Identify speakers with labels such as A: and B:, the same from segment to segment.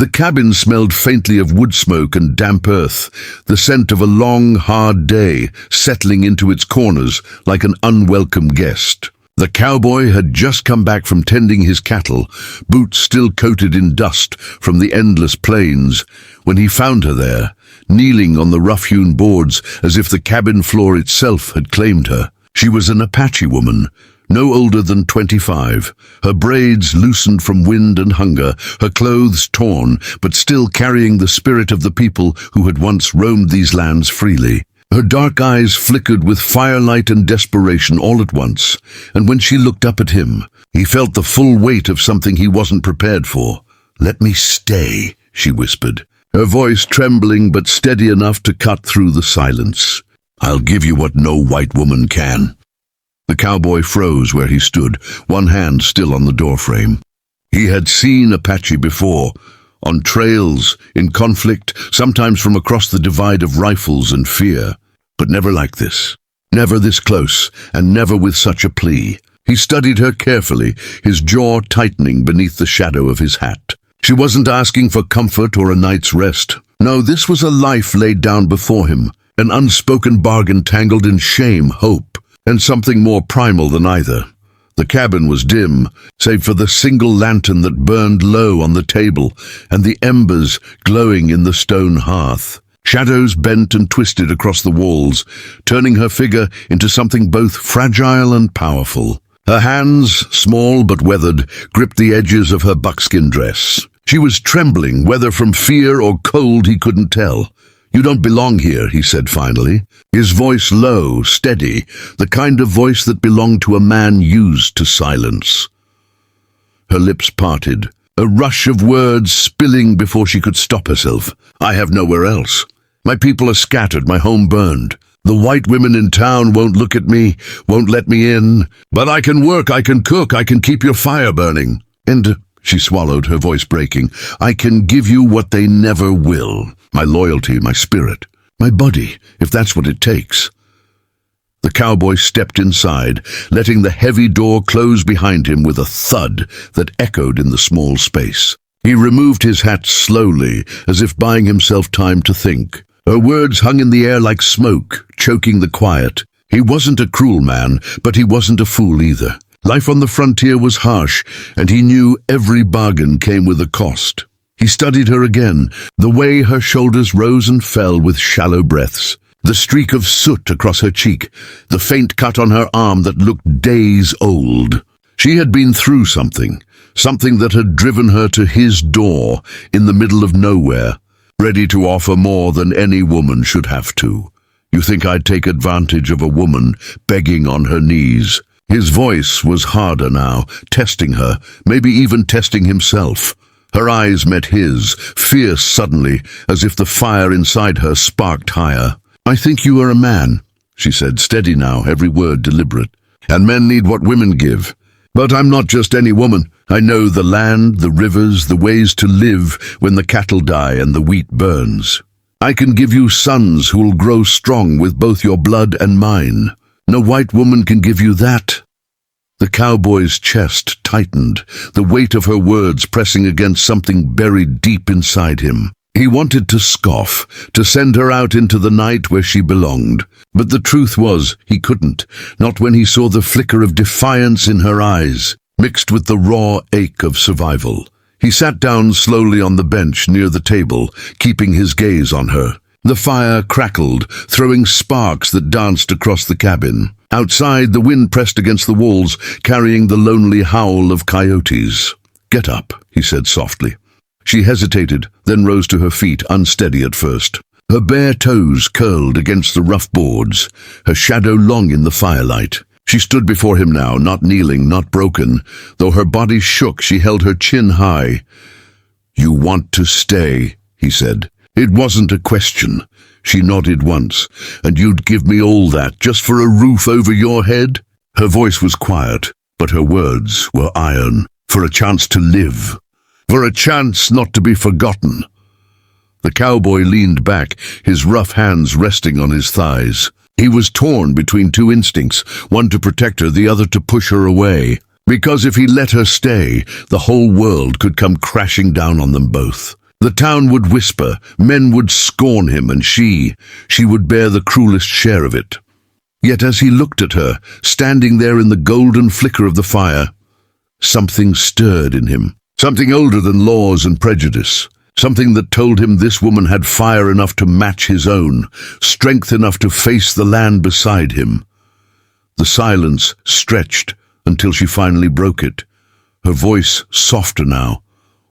A: The cabin smelled faintly of wood smoke and damp earth, the scent of a long, hard day settling into its corners like an unwelcome guest. The cowboy had just come back from tending his cattle, boots still coated in dust from the endless plains, when he found her there, kneeling on the rough-hewn boards as if the cabin floor itself had claimed her. She was an Apache woman, no older than 25, her braids loosened from wind and hunger, her clothes torn, but still carrying the spirit of the people who had once roamed these lands freely. Her dark eyes flickered with firelight and desperation all at once, and when she looked up at him, he felt the full weight of something he wasn't prepared for. "Let me stay," she whispered, her voice trembling but steady enough to cut through the silence. "I'll give you what no white woman can." The cowboy froze where he stood, one hand still on the doorframe. He had seen Apache before, on trails, in conflict, sometimes from across the divide of rifles and fear. But never like this. Never this close, and never with such a plea. He studied her carefully, his jaw tightening beneath the shadow of his hat. She wasn't asking for comfort or a night's rest. No, this was a life laid down before him, an unspoken bargain tangled in shame, hope, and something more primal than either. The cabin was dim, save for the single lantern that burned low on the table and the embers glowing in the stone hearth. Shadows bent and twisted across the walls, turning her figure into something both fragile and powerful. Her hands, small but weathered, gripped the edges of her buckskin dress. She was trembling, whether from fear or cold he couldn't tell. "You don't belong here," he said finally, his voice low, steady, the kind of voice that belonged to a man used to silence. Her lips parted, a rush of words spilling before she could stop herself. "I have nowhere else. My people are scattered, my home burned. The white women in town won't look at me, won't let me in. But I can work, I can cook, I can keep your fire burning. And," she swallowed, her voice breaking, "I can give you what they never will. My loyalty, my spirit, my body, if that's what it takes." The cowboy stepped inside, letting the heavy door close behind him with a thud that echoed in the small space. He removed his hat slowly, as if buying himself time to think. Her words hung in the air like smoke, choking the quiet. He wasn't a cruel man, but he wasn't a fool either. Life on the frontier was harsh, and he knew every bargain came with a cost. He studied her again, the way her shoulders rose and fell with shallow breaths, the streak of soot across her cheek, the faint cut on her arm that looked days old. She had been through something that had driven her to his door in the middle of nowhere, ready to offer more than any woman should have to. "You think I'd take advantage of a woman begging on her knees?" His voice was harder now, testing her, maybe even testing himself. Her eyes met his, fierce suddenly, as if the fire inside her sparked higher. "I think you are a man," she said, steady now, every word deliberate. "And men need what women give. But I'm not just any woman. I know the land, the rivers, the ways to live when the cattle die and the wheat burns. I can give you sons who'll grow strong with both your blood and mine. No white woman can give you that." The cowboy's chest tightened, the weight of her words pressing against something buried deep inside him. He wanted to scoff, to send her out into the night where she belonged. But the truth was, he couldn't, not when he saw the flicker of defiance in her eyes, mixed with the raw ache of survival. He sat down slowly on the bench near the table, keeping his gaze on her. The fire crackled, throwing sparks that danced across the cabin. Outside, the wind pressed against the walls, carrying the lonely howl of coyotes. "Get up," he said softly. She hesitated, then rose to her feet, unsteady at first. Her bare toes curled against the rough boards, her shadow long in the firelight. She stood before him now, not kneeling, not broken. Though her body shook, she held her chin high. "You want to stay," he said. It wasn't a question. She nodded once. "And you'd give me all that, just for a roof over your head?" Her voice was quiet, but her words were iron. "For a chance to live. For a chance not to be forgotten." The cowboy leaned back, his rough hands resting on his thighs. He was torn between two instincts, one to protect her, the other to push her away. Because if he let her stay, the whole world could come crashing down on them both. The town would whisper, men would scorn him, and she would bear the cruelest share of it. Yet as he looked at her, standing there in the golden flicker of the fire, something stirred in him. Something older than laws and prejudice. Something that told him this woman had fire enough to match his own, strength enough to face the land beside him. The silence stretched until she finally broke it, her voice softer now,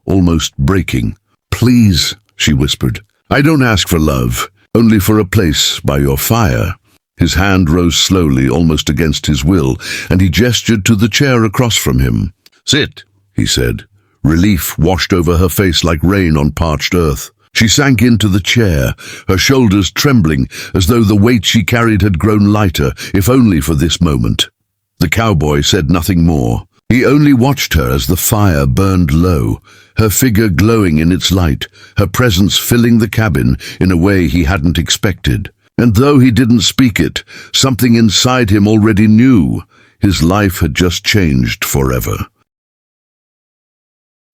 A: almost breaking. "Please," she whispered, "I don't ask for love, only for a place by your fire." His hand rose slowly, almost against his will, and he gestured to the chair across from him. "Sit," he said. Relief washed over her face like rain on parched earth. She sank into the chair, her shoulders trembling as though the weight she carried had grown lighter, if only for this moment. The cowboy said nothing more. He only watched her as the fire burned low, her figure glowing in its light, her presence filling the cabin in a way he hadn't expected. And though he didn't speak it, something inside him already knew. His life had just changed forever.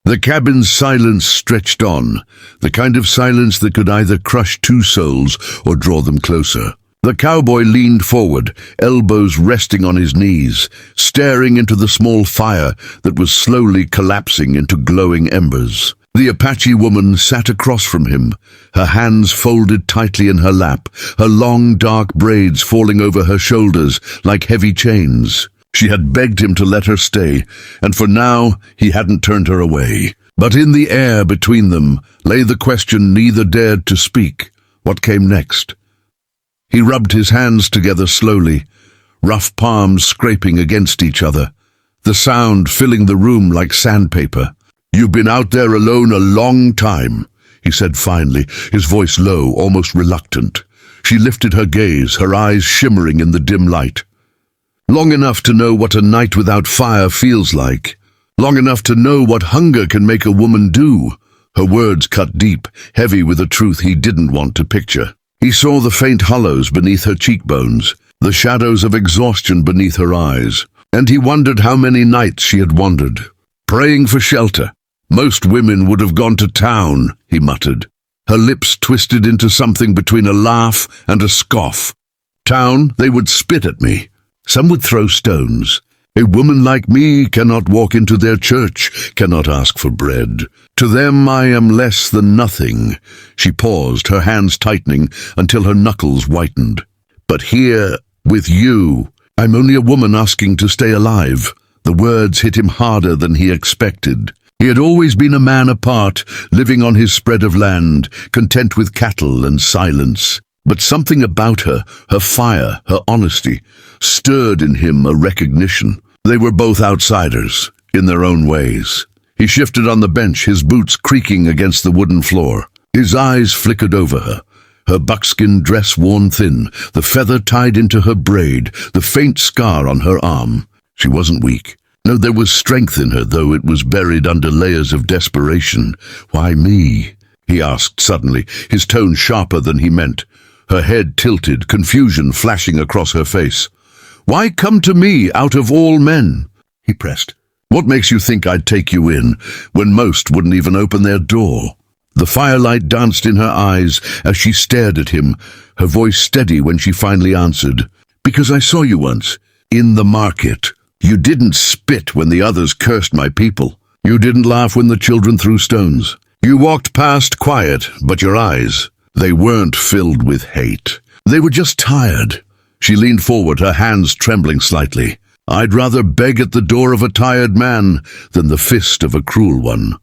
A: The cabin's silence stretched on, the kind of silence that could either crush two souls or draw them closer. The cowboy leaned forward, elbows resting on his knees, staring into the small fire that was slowly collapsing into glowing embers. The Apache woman sat across from him, her hands folded tightly in her lap, her long dark braids falling over her shoulders like heavy chains. She had begged him to let her stay, and for now he hadn't turned her away. But in the air between them lay the question neither dared to speak. What came next? He rubbed his hands together slowly, rough palms scraping against each other, the sound filling the room like sandpaper. "You've been out there alone a long time," he said finally, his voice low, almost reluctant. She lifted her gaze, her eyes shimmering in the dim light. "Long enough to know what a night without fire feels like. Long enough to know what hunger can make a woman do." Her words cut deep, heavy with a truth he didn't want to picture. He saw the faint hollows beneath her cheekbones, the shadows of exhaustion beneath her eyes, and he wondered how many nights she had wandered, praying for shelter. "Most women would have gone to town," he muttered. Her lips twisted into something between a laugh and a scoff. "Town, they would spit at me. Some would throw stones. A woman like me cannot walk into their church, cannot ask for bread. To them I am less than nothing." She paused, her hands tightening until her knuckles whitened. "But here, with you, I'm only a woman asking to stay alive." The words hit him harder than he expected. He had always been a man apart, living on his spread of land, content with cattle and silence. But something about her, her fire, her honesty, stirred in him a recognition. They were both outsiders, in their own ways. He shifted on the bench, his boots creaking against the wooden floor. His eyes flickered over her buckskin dress worn thin, the feather tied into her braid, the faint scar on her arm. She wasn't weak. No, there was strength in her, though it was buried under layers of desperation. "Why me?" he asked suddenly, his tone sharper than he meant. Her head tilted, confusion flashing across her face. "Why come to me out of all men?" he pressed. "What makes you think I'd take you in, when most wouldn't even open their door?" The firelight danced in her eyes as she stared at him, her voice steady when she finally answered. "Because I saw you once, in the market. You didn't spit when the others cursed my people. You didn't laugh when the children threw stones. You walked past quiet, but your eyes, they weren't filled with hate. They were just tired." She leaned forward, her hands trembling slightly. "I'd rather beg at the door of a tired man than the fist of a cruel one."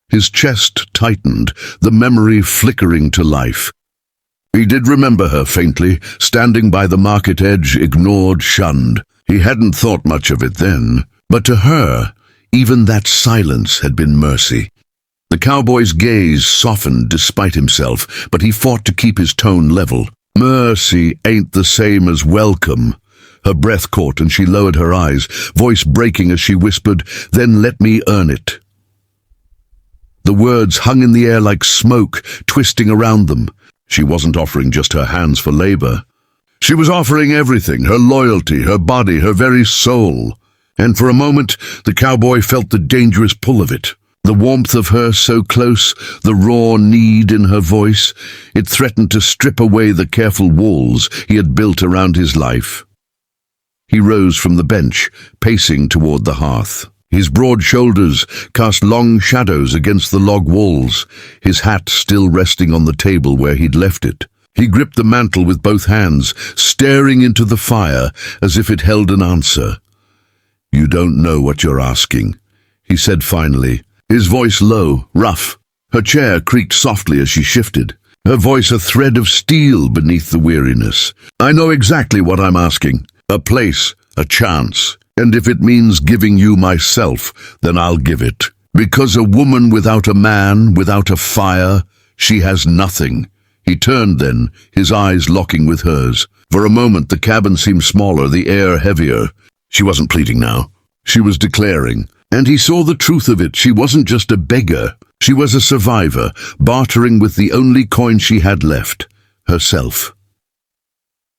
A: His chest tightened, the memory flickering to life. He did remember her faintly, standing by the market edge, ignored, shunned. He hadn't thought much of it then, but to her, even that silence had been mercy. The cowboy's gaze softened despite himself, but he fought to keep his tone level. "Mercy ain't the same as welcome." Her breath caught and she lowered her eyes, voice breaking as she whispered, "Then let me earn it." The words hung in the air like smoke, twisting around them. She wasn't offering just her hands for labor. She was offering everything, her loyalty, her body, her very soul. And for a moment, the cowboy felt the dangerous pull of it. The warmth of her so close, the raw need in her voice, it threatened to strip away the careful walls he had built around his life. He rose from the bench, pacing toward the hearth. His broad shoulders cast long shadows against the log walls, his hat still resting on the table where he'd left it. He gripped the mantle with both hands, staring into the fire as if it held an answer. "You don't know what you're asking," he said finally, his voice low, rough. Her chair creaked softly as she shifted, her voice a thread of steel beneath the weariness. "I know exactly what I'm asking. A place, a chance. And if it means giving you myself, then I'll give it. Because a woman without a man, without a fire, she has nothing." He turned then, his eyes locking with hers. For a moment the cabin seemed smaller, the air heavier. She wasn't pleading now. She was declaring. And he saw the truth of it. She wasn't just a beggar. She was a survivor, bartering with the only coin she had left, herself.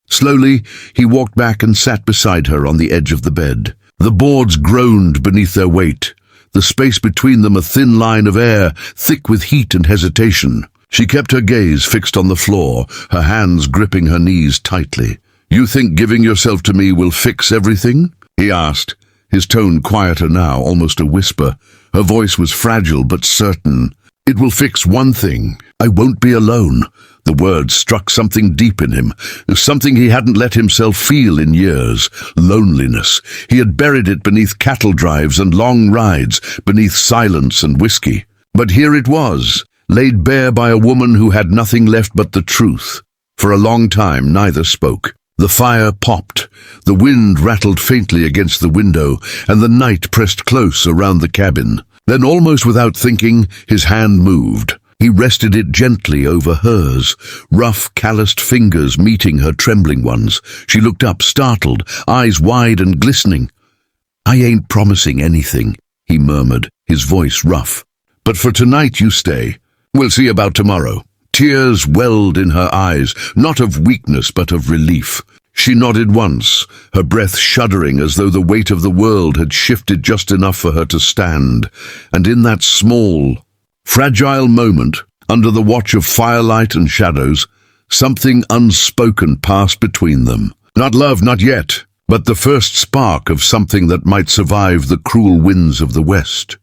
A: Slowly, he walked back and sat beside her on the edge of the bed. The boards groaned beneath their weight, the space between them a thin line of air, thick with heat and hesitation. She kept her gaze fixed on the floor, her hands gripping her knees tightly. "You think giving yourself to me will fix everything?" he asked, his tone quieter now, almost a whisper. Her voice was fragile but certain. "It will fix one thing. I won't be alone." The words struck something deep in him, something he hadn't let himself feel in years. Loneliness. He had buried it beneath cattle drives and long rides, beneath silence and whiskey. But here it was, laid bare by a woman who had nothing left but the truth. For a long time neither spoke. The fire popped, the wind rattled faintly against the window, and the night pressed close around the cabin. Then, almost without thinking, his hand moved. He rested it gently over hers, rough, calloused fingers meeting her trembling ones. She looked up, startled, eyes wide and glistening. "I ain't promising anything," he murmured, his voice rough. "But for tonight you stay. We'll see about tomorrow." Tears welled in her eyes, not of weakness but of relief. She nodded once, her breath shuddering as though the weight of the world had shifted just enough for her to stand. And in that small, fragile moment, under the watch of firelight and shadows, something unspoken passed between them. Not love, not yet, but the first spark of something that might survive the cruel winds of the West.